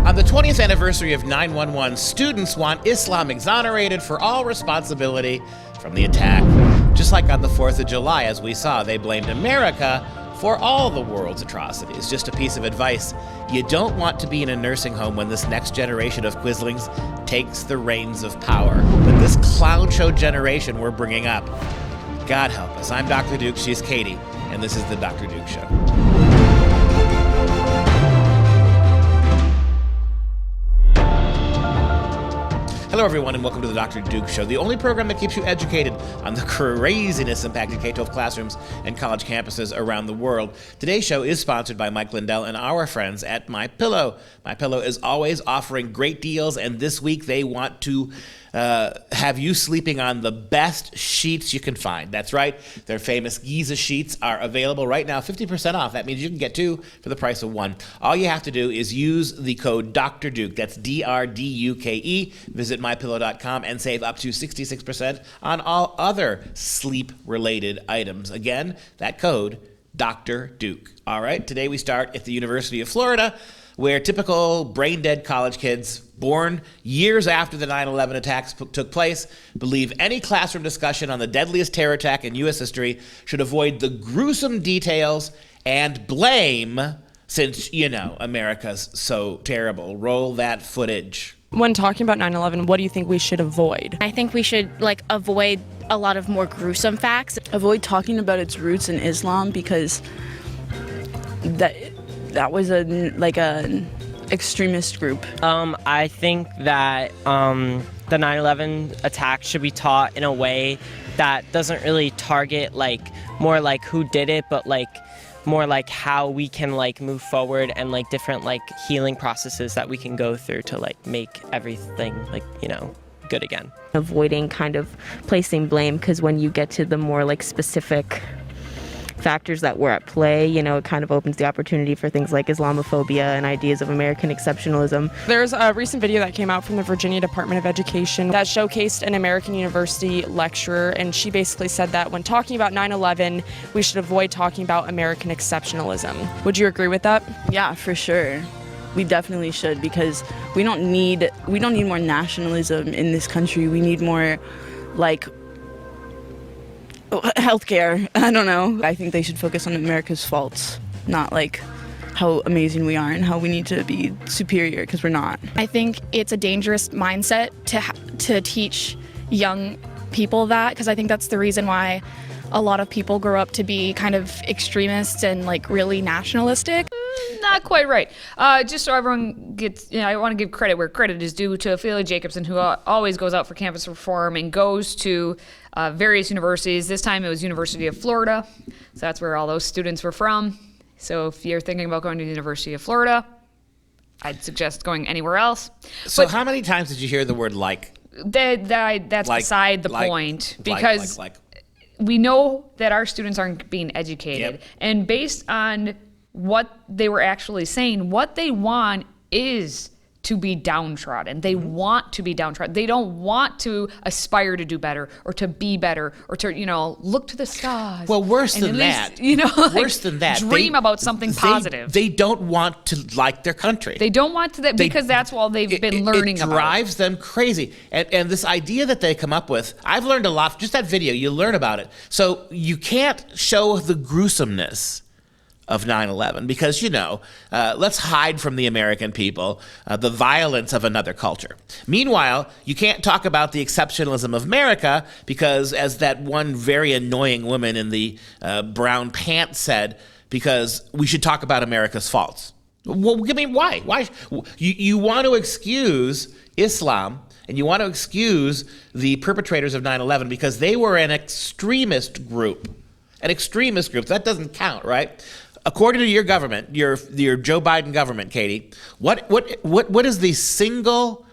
On the 20th anniversary of 9/11, students want Islam exonerated for all responsibility from the attack. Just like on the 4th of July, as we saw, they blamed America for all the world's atrocities. Just a piece of advice: you don't want to be in a nursing home when this next generation of Quislings takes the reins of power. But this clown show generation we're bringing up, God help us. I'm Dr. Duke, she's Katie, and this is the Dr. Duke Show. Hello, everyone, and welcome to the Dr. Duke Show, the only program that keeps you educated on the craziness impacting K-12 classrooms and college campuses around the world. Today's show is sponsored by Mike Lindell and our friends at MyPillow. MyPillow is always offering great deals, and this week they want to have you sleeping on the best sheets you can find. That's right. Their famous Giza sheets are available right now, 50% off. That means you can get two for the price of one. All you have to do is use the code Dr. Duke. That's DRDUKE. Visit mypillow.com and save up to 66% on all other sleep-related items. Again, that code, Dr. Duke. All right, today we start at the University of Florida, where typical brain-dead college kids born years after the 9/11 attacks took place believe any classroom discussion on the deadliest terror attack in U.S. history should avoid the gruesome details and blame, since, you know, America's so terrible. Roll that footage. When talking about 9/11, what do you think we should avoid? I think we should avoid a lot of more gruesome facts. Avoid talking about its roots in Islam, because that was an extremist group. I think that the 9/11 attack should be taught in a way that doesn't really target more who did it, but more how we can move forward and different healing processes that we can go through to make everything good again. Avoiding kind of placing blame, because when you get to the more specific factors that were at play, it kind of opens the opportunity for things like Islamophobia and ideas of American exceptionalism. There's a recent video that came out from the Virginia Department of Education that showcased an American university lecturer, and she basically said that when talking about 9/11, we should avoid talking about American exceptionalism. Would you agree with that? Yeah, for sure. We definitely should, because we don't need more nationalism in this country. We need more healthcare. I don't know. I think they should focus on America's faults, not how amazing we are and how we need to be superior, because we're not. I think it's a dangerous mindset to teach young people that, because I think that's the reason why a lot of people grow up to be kind of extremists and really nationalistic. Not quite right. Just so everyone gets, I want to give credit where credit is due to Ophelia Jacobson, who always goes out for campus reform and goes to various universities. This time it was University of Florida, so that's where all those students were from. So if you're thinking about going to the University of Florida, I'd suggest going anywhere else. So how many times did you hear the word That's beside the point, because we know that our students aren't being educated. Yep. And based on what they were actually saying, what they want is to be downtrodden. They want to be downtrodden. They don't want to aspire to do better or to be better or to, look to the stars. Well, worse than that, dream about something positive. They don't want to like their country. They don't want to, because that's all they've been learning about. It drives them crazy. And this idea that they come up with, I've learned a lot. Just that video, you learn about it. So you can't show the gruesomeness of 9/11 because, let's hide from the American people the violence of another culture. Meanwhile, you can't talk about the exceptionalism of America because, as that one very annoying woman in the brown pants said, because we should talk about America's faults. Well, I mean, why? Why? You want to excuse Islam and you want to excuse the perpetrators of 9/11 because they were an extremist group. An extremist group. That doesn't count, right? According to your government, your Joe Biden government, Katie, what is the single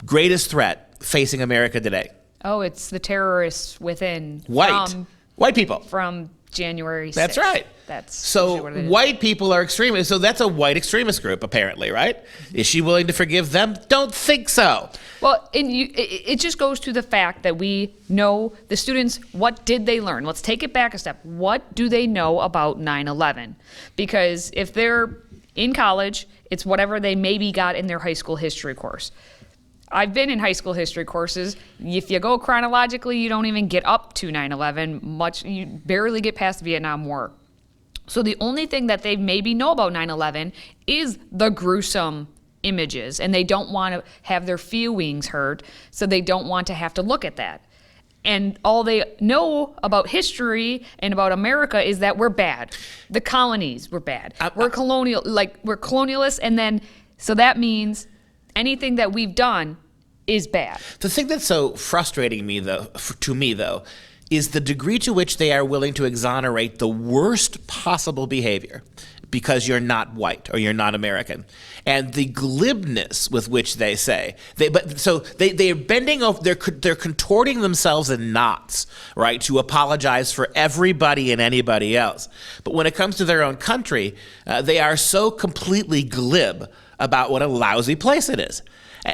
greatest threat facing America today? Oh, it's the terrorists within. White people. From January 6th. That's right. That's so usually what it is. white people are extremists. So that's a white extremist group, apparently, right? Is she willing to forgive them? Don't think so. Well, it just goes to the fact that we know the students, what did they learn? Let's take it back a step. What do they know about 9/11? Because if they're in college, it's whatever they maybe got in their high school history course. I've been in high school history courses. If you go chronologically, you don't even get up to 9/11. You barely get past the Vietnam War. So the only thing that they maybe know about 9/11 is the gruesome images, and they don't want to have their feelings hurt, so they don't want to have to look at that. And all they know about history and about America is that we're bad. The colonies were bad. We're colonialists, and then so that means anything that we've done is bad. The thing that's so frustrating to me though, is the degree to which they are willing to exonerate the worst possible behavior because you're not white or you're not American, and the glibness with which they say they're bending over, they're contorting themselves in knots, right, to apologize for everybody and anybody else. But when it comes to their own country, they are so completely glib about what a lousy place it is,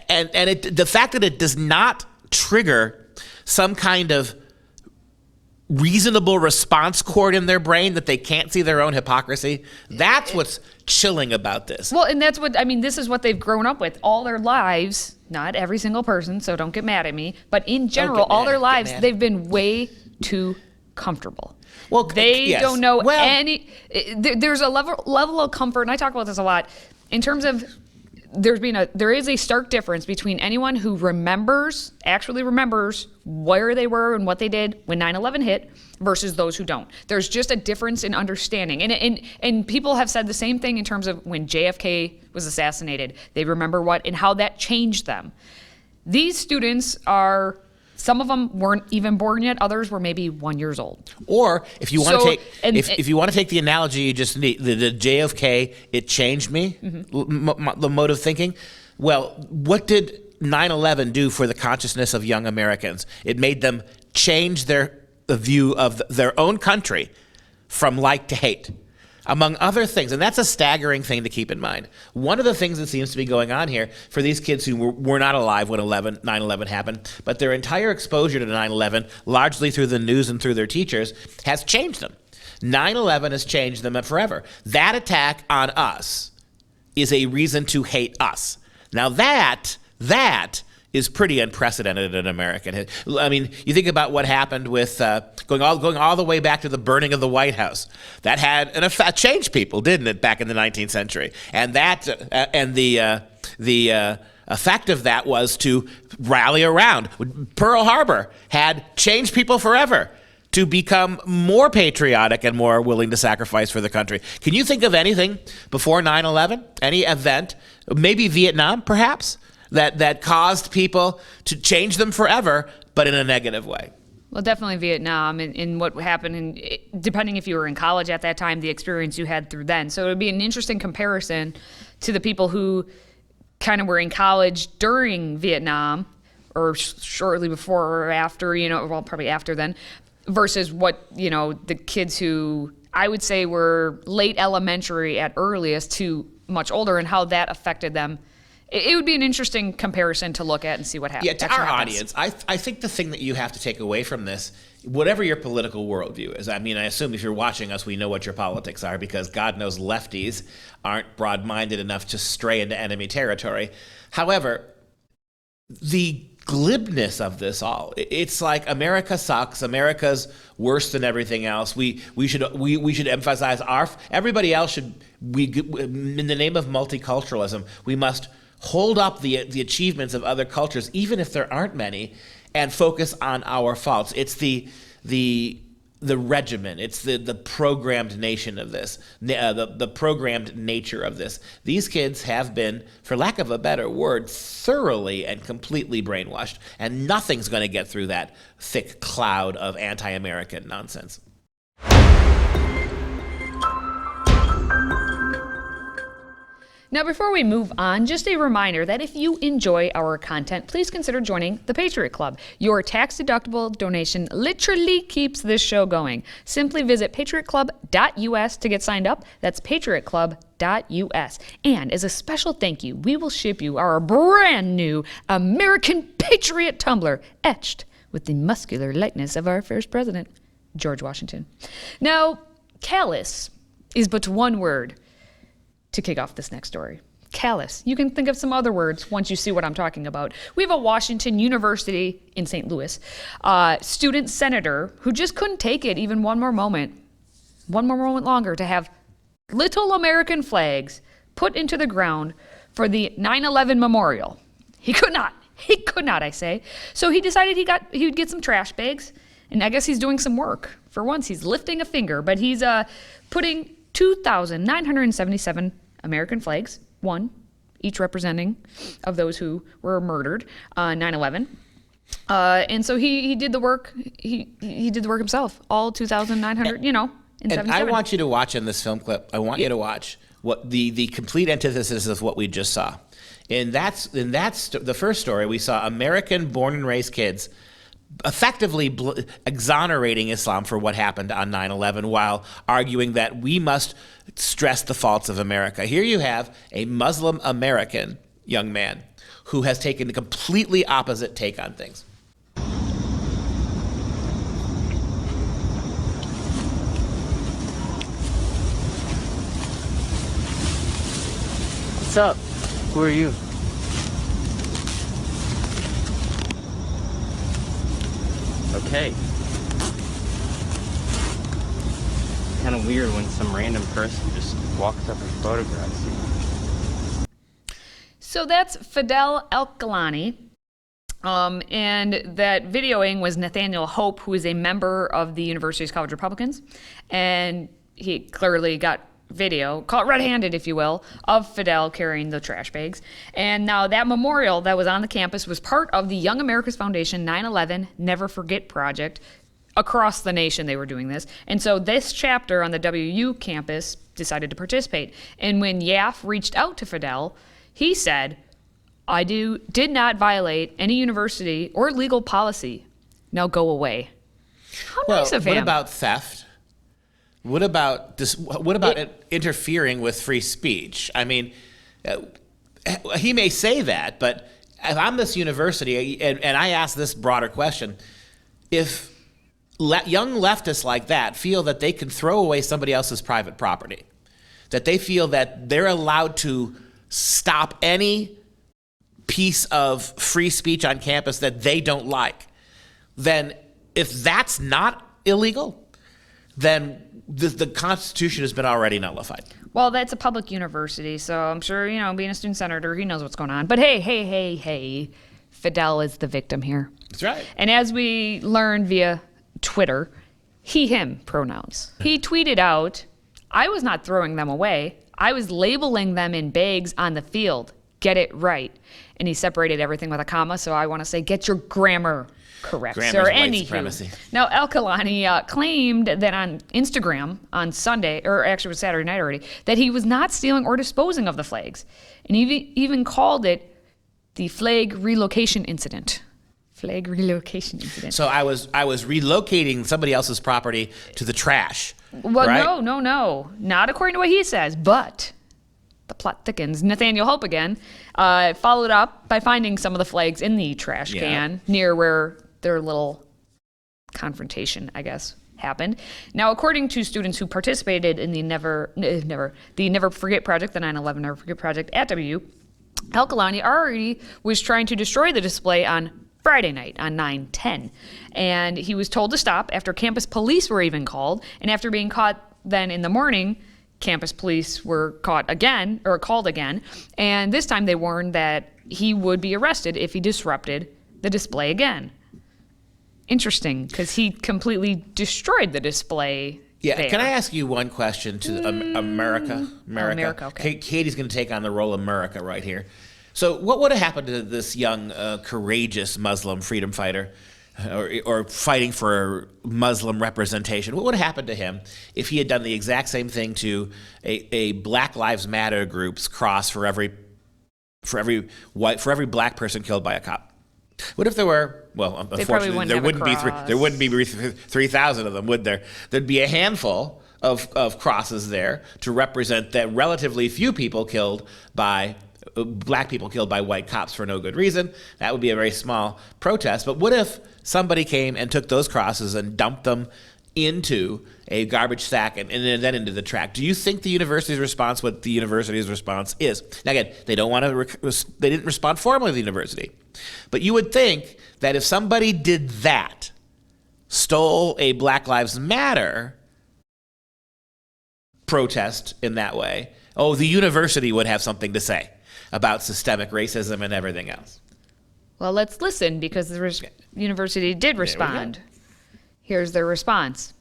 and the fact that it does not trigger some kind of reasonable response chord in their brain, that they can't see their own hypocrisy. That's what's chilling about this. Well, and that's what, this is what they've grown up with all their lives. Not every single person, so don't get mad at me. But in general, all their lives, they've been way too comfortable. Well, they don't know any. There's a level of comfort, and I talk about this a lot, in terms of there is a stark difference between anyone who actually remembers where they were and what they did when 9/11 hit versus those who don't. There's just a difference in understanding. And people have said the same thing in terms of when JFK was assassinated. They remember and how that changed them. These students some of them weren't even born yet. Others were maybe 1 year old. Or if you want to take, if you want to take the analogy, you just need the JFK. It changed me. Mm-hmm. The mode of thinking. Well, what did 9/11 do for the consciousness of young Americans? It made them change the view of their own country from like to hate, among other things. And that's a staggering thing to keep in mind. One of the things that seems to be going on here for these kids who were not alive when 9/11 happened, but their entire exposure to 9/11, largely through the news and through their teachers, has changed them. 9/11 has changed them forever. That attack on us is a reason to hate us. Now that is pretty unprecedented in American. I mean, you think about what happened with going all the way back to the burning of the White House. That had an effect, changed people, didn't it, back in the 19th century? And the effect of that was to rally around. Pearl Harbor had changed people forever to become more patriotic and more willing to sacrifice for the country. Can you think of anything before 9/11? Any event, maybe Vietnam, perhaps? That caused people to change them forever, but in a negative way. Well, definitely Vietnam and what happened, and depending if you were in college at that time, the experience you had through then. So it would be an interesting comparison to the people who kind of were in college during Vietnam or shortly before or after, probably after then, versus what, the kids who I would say were late elementary at earliest to much older, and how that affected them. It would be an interesting comparison to look at and see what happens. Yeah, to our audience, I think the thing that you have to take away from this, whatever your political worldview is, I assume if you're watching us, we know what your politics are, because God knows lefties aren't broad-minded enough to stray into enemy territory. However, the glibness of this all, it's like America sucks, America's worse than everything else, we should emphasize everybody else should, in the name of multiculturalism, we must hold up the achievements of other cultures, even if there aren't many, and focus on our faults. It's the regimen. It's the programmed nation of this, the programmed nature of this. These kids have been, for lack of a better word, thoroughly and completely brainwashed, and nothing's going to get through that thick cloud of anti-American nonsense. Now, before we move on, just a reminder that if you enjoy our content, please consider joining the Patriot Club. Your tax-deductible donation literally keeps this show going. Simply visit patriotclub.us to get signed up. That's patriotclub.us. And as a special thank you, we will ship you our brand new American Patriot tumbler, etched with the muscular likeness of our first president, George Washington. Now, callous is but one word to kick off this next story. Callous. You can think of some other words once you see what I'm talking about. We have a Washington University in St. Louis student senator who just couldn't take it even one more moment longer to have little American flags put into the ground for the 9/11 memorial. He could not, I say. So he decided he would get some trash bags, and I guess he's doing some work. For once, he's lifting a finger, but he's putting 2,977 American flags, one each representing of those who were murdered on 9/11. And so he did the work. He did the work himself. All 2,900, in 77. And I want you to watch in this film clip. I want you to watch what the complete antithesis of what we just saw. The first story, we saw American born and raised kids effectively exonerating Islam for what happened on 9/11 while arguing that we must stress the faults of America. Here you have a Muslim American young man who has taken a completely opposite take on things. What's up? Who are you? Okay. Kind of weird when some random person just walks up and photographs you. So that's Fidel El-Kalani. And that videoing was Nathaniel Hope, who is a member of the University's College Republicans. And he clearly got video, caught red-handed, if you will, of Fidel carrying the trash bags. And now that memorial that was on the campus was part of the Young America's Foundation 9/11 Never Forget project. Across the nation, they were doing this. And so this chapter on the WU campus decided to participate. And when YAF reached out to Fidel, he said, I did not violate any university or legal policy. Now go away. How nice of him. What about theft? What about this? What about interfering with free speech? I mean, he may say that, but if I'm this university, and I ask this broader question, if young leftists like that feel that they can throw away somebody else's private property, that they feel that they're allowed to stop any piece of free speech on campus that they don't like, then if that's not illegal, then the Constitution has been already nullified. Well, that's a public university, so I'm sure, being a student senator, he knows what's going on. But hey, Fidel is the victim here. That's right. And as we learned via Twitter, he, him pronouns. He tweeted out, I was not throwing them away. I was labeling them in bags on the field. Get it right. And he separated everything with a comma, so I want to say, get your grammar correct, Grammar's sir. white supremacy. Now, El-Kalani claimed that on Instagram on Sunday, or actually it was Saturday night already, that he was not stealing or disposing of the flags. And he even called it the flag relocation incident. Flag relocation incident. So I was relocating somebody else's property to the trash. Well, right? No. Not according to what he says, but the plot thickens. Nathaniel Hope again followed up by finding some of the flags in the trash can near where their little confrontation, I guess, happened. Now, according to students who participated in the Never Forget project, the 9/11 Never Forget project at WU, El-Kalani already was trying to destroy the display on Friday night on 9/10, and he was told to stop after campus police were even called, and after being caught then in the morning, campus police were called again, and this time they warned that he would be arrested if he disrupted the display again. Interesting, because he completely destroyed the display. Yeah, there. Can I ask you one question to America? America, okay. Katie's going to take on the role of America right here. So what would have happened to this young, courageous Muslim freedom fighter or fighting for Muslim representation. What would have happened to him if he had done the exact same thing to a Black Lives Matter group's cross for every black person killed by a cop? What if there were? Well, unfortunately, there wouldn't be 3,000 of them, would there? There'd be a handful of crosses there to represent that relatively few people killed by black people killed by white cops for no good reason. That would be a very small protest. But what if somebody came and took those crosses and dumped them into a garbage sack and then into the track? Do you think the university's response, what the university's response is? Now again, they didn't respond formally to the university. But you would think that if somebody did that, stole a Black Lives Matter protest in that way, the university would have something to say about systemic racism and everything else. Well, let's listen, because the university did respond. Here's their response,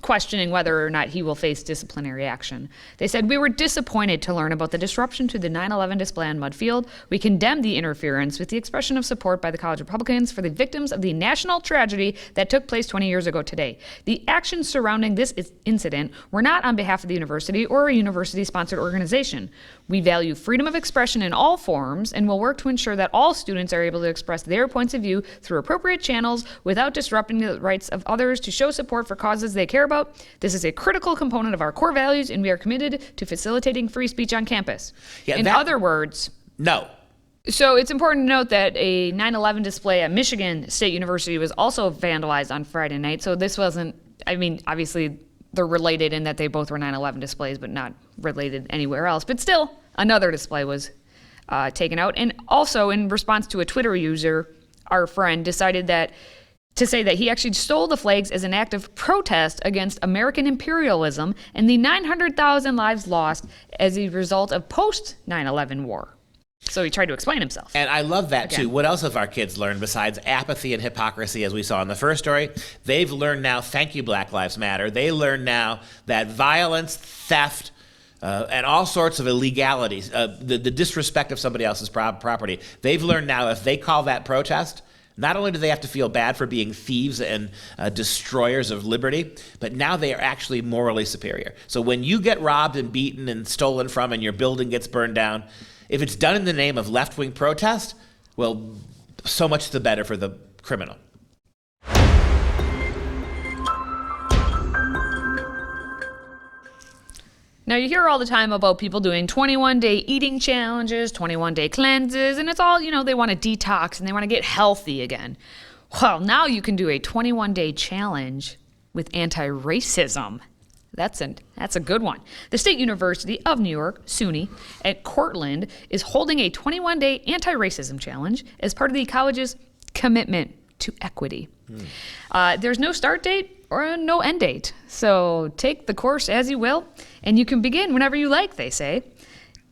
questioning whether or not he will face disciplinary action. They said, "We were disappointed to learn about the disruption to the 9/11 display on Mudfield. We condemn the interference with the expression of support by the college Republicans for the victims of the national tragedy that took place 20 years ago today. The actions surrounding this incident were not on behalf of the university or a university-sponsored organization. We value freedom of expression in all forms and will work to ensure that all students are able to express their points of view through appropriate channels without disrupting the rights of others to show support for causes they care about. This is a critical component of our core values, and we are committed to facilitating free speech on campus." In other words, no. So it's important to note that a 9/11 display at Michigan State University was also vandalized on Friday night. So this wasn't, obviously they're related in that they both were 9/11 displays, but not related anywhere else. But still, another display was taken out. And also, in response to a Twitter user, our friend decided to say that he actually stole the flags as an act of protest against American imperialism and the 900,000 lives lost as a result of post-9/11 war. So he tried to explain himself. And I love that, too. What else have our kids learned besides apathy and hypocrisy, as we saw in the first story? They've learned now, thank you, Black Lives Matter, they learn now that violence, theft, and all sorts of illegalities, the disrespect of somebody else's property, they've learned now if they call that protest, not only do they have to feel bad for being thieves and destroyers of liberty, but now they are actually morally superior. So when you get robbed and beaten and stolen from and your building gets burned down, if it's done in the name of left-wing protest, well, so much the better for the criminal. Now, you hear all the time about people doing 21-day eating challenges, 21-day cleanses, and it's all, they want to detox and they want to get healthy again. Well, now you can do a 21-day challenge with anti-racism. That's a good one. The State University of New York, SUNY, at Cortland, is holding a 21-day anti-racism challenge as part of the college's commitment to equity. There's no start date or no end date, so take the course as you will, and you can begin whenever you like, they say.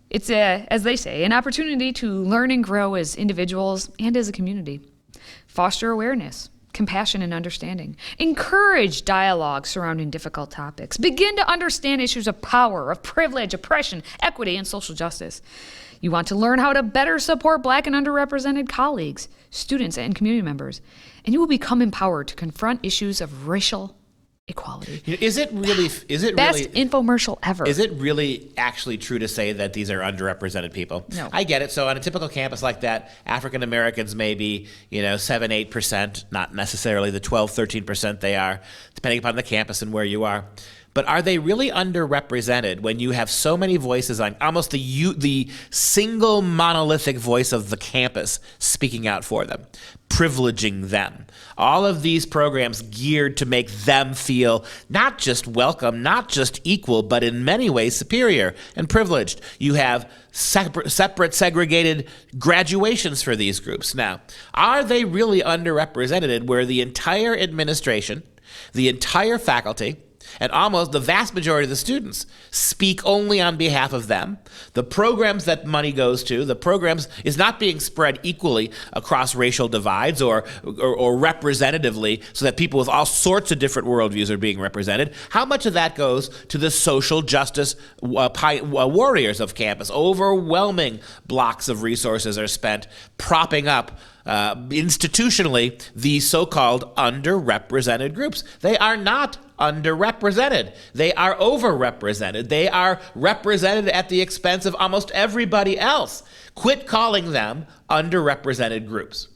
It's, as they say, an opportunity to learn and grow as individuals and as a community. Foster awareness, compassion, and understanding. Encourage dialogue surrounding difficult topics. Begin to understand issues of power, of privilege, oppression, equity, and social justice. You want to learn how to better support Black and underrepresented colleagues, students, and community members. And you will become empowered to confront issues of racial equality. Is it Best infomercial ever. Is it really actually true to say that these are underrepresented people? No. I get it. So on a typical campus like that, African Americans may be, 7-8%, not necessarily the 12-13% they are, depending upon the campus and where you are. But are they really underrepresented when you have so many voices on almost the single monolithic voice of the campus speaking out for them, privileging them? All of these programs geared to make them feel not just welcome, not just equal, but in many ways superior and privileged. You have separate segregated graduations for these groups. Now, are they really underrepresented where the entire administration, the entire faculty, and almost the vast majority of the students speak only on behalf of them? The programs that money goes to, the programs is not being spread equally across racial divides or representatively so that people with all sorts of different worldviews are being represented. How much of that goes to the social justice warriors of campus? Overwhelming blocks of resources are spent propping up institutionally the so-called underrepresented groups. They are not underrepresented. They are overrepresented. They are represented at the expense of almost everybody else. Quit calling them underrepresented groups.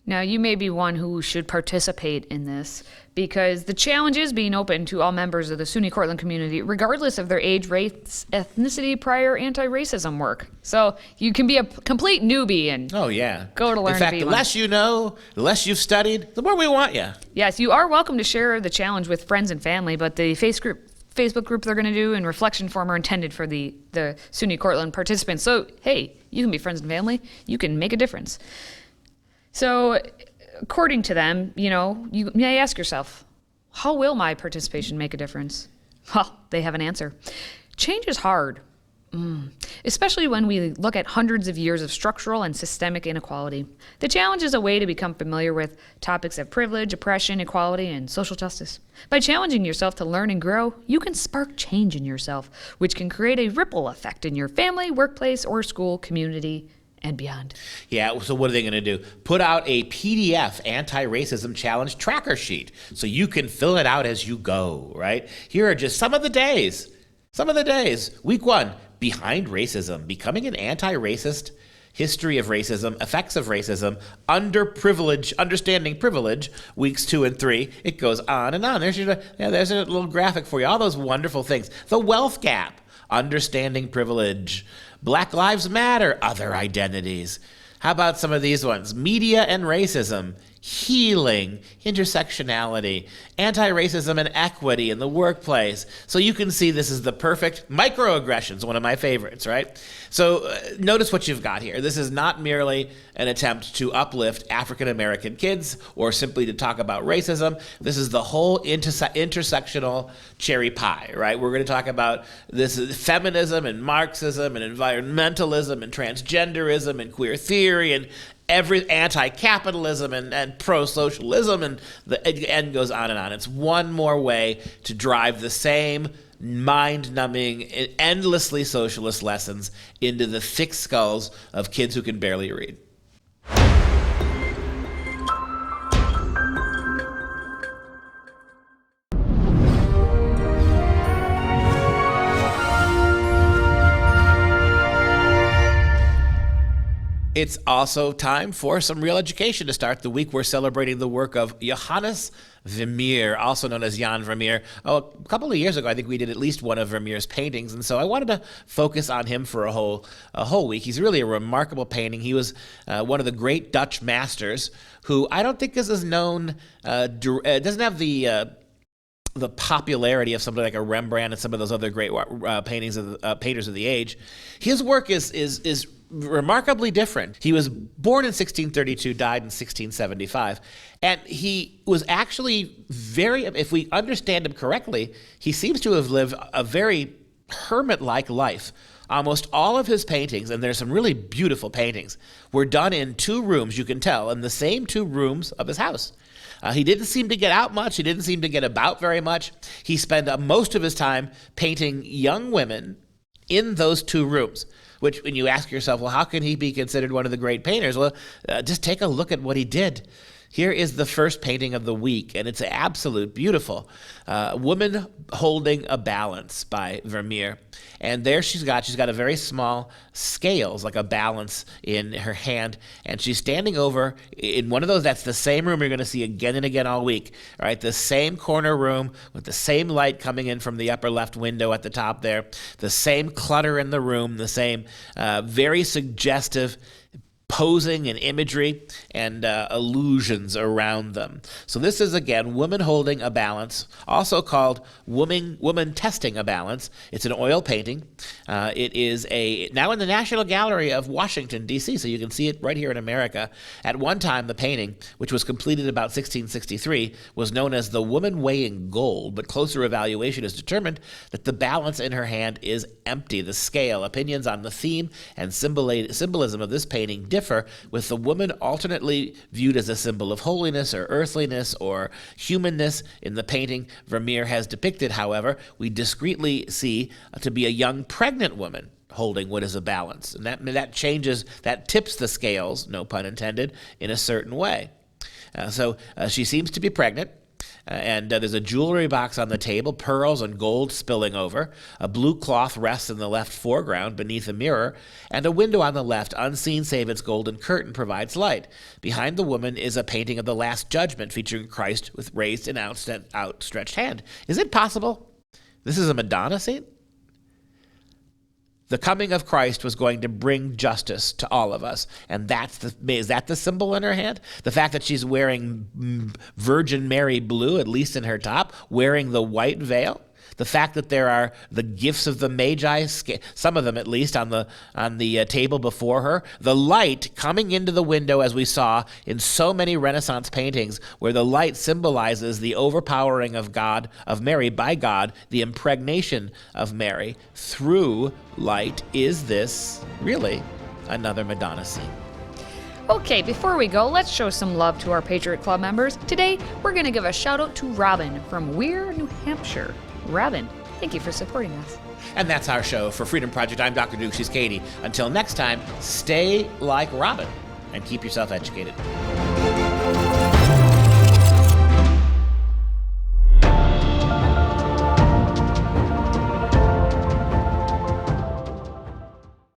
Now, you may be one who should participate in this because the challenge is being open to all members of the SUNY Cortland community, regardless of their age, race, ethnicity, prior anti-racism work. So you can be a complete newbie and go to learn. In fact, to be the less you know, the less you've studied, the more we want you. Yes, you are welcome to share the challenge with friends and family, but the Facebook group they're going to do and reflection form are intended for the SUNY Cortland participants. So, hey, you can be friends and family. You can make a difference. So, according to them, you may ask yourself, how will my participation make a difference? Well, they have an answer. Change is hard, especially when we look at hundreds of years of structural and systemic inequality. The challenge is a way to become familiar with topics of privilege, oppression, equality, and social justice. By challenging yourself to learn and grow, you can spark change in yourself, which can create a ripple effect in your family, workplace, or school, community, and beyond. Yeah, so what are they going to do? Put out a PDF anti-racism challenge tracker sheet so you can fill it out as you go, right? Here are just some of the days. Week 1, Behind Racism, Becoming an Anti-Racist, History of Racism, Effects of Racism, Understanding Privilege, weeks 2 and 3. It goes on and on. There's a little graphic for you. All those wonderful things. The Wealth Gap, Understanding Privilege, Black Lives Matter, Other Identities. How about some of these ones? Media and Racism, Healing, Intersectionality, Anti-Racism and Equity in the Workplace. So you can see this is the perfect microaggressions, one of my favorites, right? So notice what you've got here. This is not merely an attempt to uplift African-American kids or simply to talk about racism. This is the whole intersectional cherry pie, right? We're going to talk about this feminism and Marxism and environmentalism and transgenderism and queer theory and every anti-capitalism and pro-socialism, and the end goes on and on. It's one more way to drive the same mind-numbing, endlessly socialist lessons into the thick skulls of kids who can barely read. It's also time for some real education to start the week. We're celebrating the work of Johannes Vermeer, also known as Jan Vermeer. A couple of years ago, I think we did at least one of Vermeer's paintings, and so I wanted to focus on him for a whole week. He's really a remarkable painting. He was one of the great Dutch masters who I don't think is as known, doesn't have the popularity of somebody like a Rembrandt and some of those other great painters of the age. His work is remarkably different. He was born in 1632, died in 1675, and he was actually if we understand him correctly, he seems to have lived a very hermit-like life. Almost all of his paintings, and there's some really beautiful paintings, were done in 2 rooms, you can tell, in the same 2 rooms of his house. He didn't seem to get out much. He didn't seem to get about very much. He spent most of his time painting young women in those 2 rooms, which when you ask yourself, well, how can he be considered one of the great painters? Well, just take a look at what he did. Here is the first painting of the week, and it's absolute beautiful. Woman Holding a Balance by Vermeer. And there she's got a very small scales, like a balance in her hand, and she's standing over in one of those. That's the same room you're going to see again and again all week, right? The same corner room with the same light coming in from the upper left window at the top there, the same clutter in the room, the same very suggestive posing and imagery and illusions around them. So this is, again, Woman Holding a Balance, also called Woman Testing a Balance. It's an oil painting. It is now in the National Gallery of Washington, D.C., so you can see it right here in America. At one time, the painting, which was completed about 1663, was known as the Woman Weighing Gold, but closer evaluation has determined that the balance in her hand is empty. The scale, opinions on the theme and symbolism of this painting differ. differ, with the woman alternately viewed as a symbol of holiness or earthliness or humanness. In the painting Vermeer has depicted, however, we discreetly see to be a young pregnant woman holding what is a balance. And that changes, that tips the scales, no pun intended, in a certain way. So she seems to be pregnant. And there's a jewelry box on the table, pearls and gold spilling over. A blue cloth rests in the left foreground beneath a mirror, and a window on the left, unseen save its golden curtain, provides light. Behind the woman is a painting of the Last Judgment featuring Christ with raised and outstretched hand. Is it possible this is a Madonna scene? The coming of Christ was going to bring justice to all of us. And is that the symbol in her hand? The fact that she's wearing Virgin Mary blue, at least in her top, wearing the white veil? The fact that there are the gifts of the Magi, some of them at least, on the table before her. The light coming into the window, as we saw in so many Renaissance paintings, where the light symbolizes the overpowering of God, of Mary by God, the impregnation of Mary through light. Is this really another Madonna scene? Okay, before we go, let's show some love to our Patriot Club members. Today, we're going to give a shout out to Robin from Weir, New Hampshire. Robin, thank you for supporting us. And that's our show. For Freedom Project, I'm Dr. Duke, she's Katie. Until next time, stay like Robin and keep yourself educated.